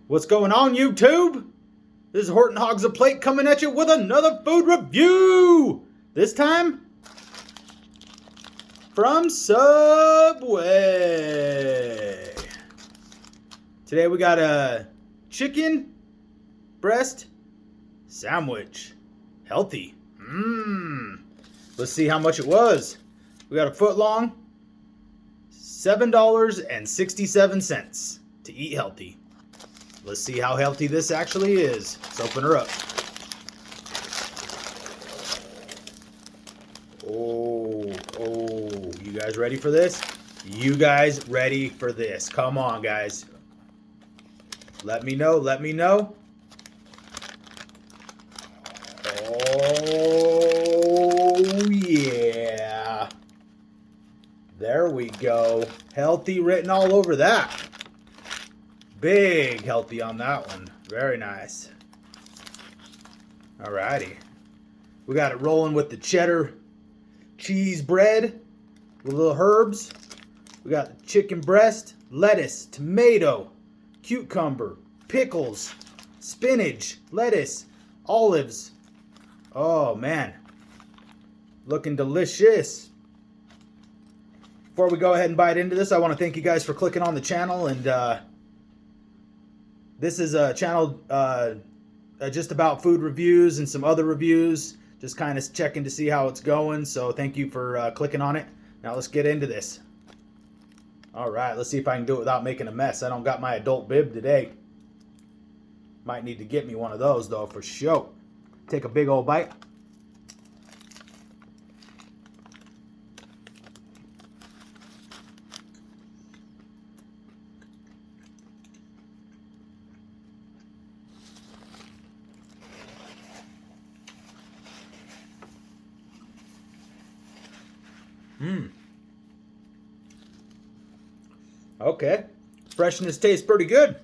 What's going on, YouTube? This is Horton Hogs a Plate coming at you with another food review. This time from Subway. Today we got a chicken breast sandwich. Healthy. Let's see how much it was. We got a foot long. $7.67 to eat healthy. Let's see how healthy this actually is. Let's open her up. Oh, you guys ready for this? You guys ready for this? Come on, guys. Let me know, let me know. Oh, yeah. There we go. Healthy written all over that. Big healthy on that one. Very nice. Alrighty. We got it rolling with the cheddar cheese bread with little herbs. We got the chicken breast, lettuce, tomato, cucumber, pickles, spinach, lettuce, olives. Oh man. Looking delicious. Before we go ahead and bite into this, I want to thank you guys for clicking on the channel. And this is a channel just about food reviews and some other reviews. Just kind of checking to see how it's going. So thank you for clicking on it. Now let's get into this. All right, let's see if I can do it without making a mess. I don't got my adult bib today. Might need to get me one of those though for sure. Take a big old bite. Okay. Freshness tastes pretty good.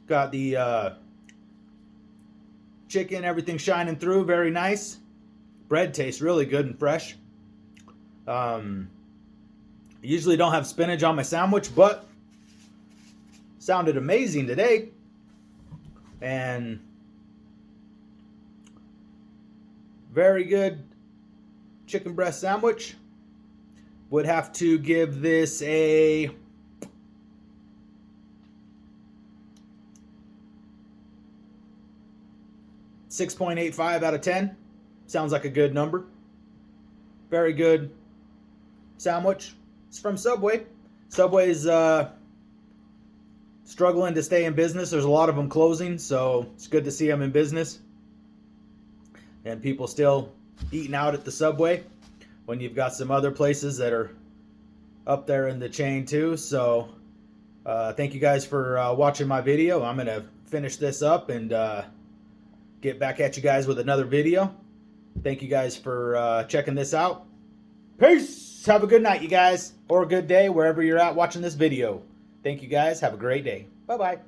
Got the chicken, everything shining through. Very nice. Bread tastes really good and fresh. Usually don't have spinach on my sandwich, but sounded amazing today. And very good chicken breast sandwich. Would have to give this a 6.85 out of 10. Sounds like a good number. Very good sandwich. It's from Subway. Subway's struggling to stay in business. There's a lot of them closing, so it's good to see them in business. And people still eating out at the Subway when you've got some other places that are up there in the chain too. So thank you guys for watching my video. I'm going to finish this up and get back at you guys with another video. Thank you guys for checking this out. Peace! Have a good night, you guys, or a good day wherever you're at watching this video. Thank you guys. Have a great day. Bye-bye.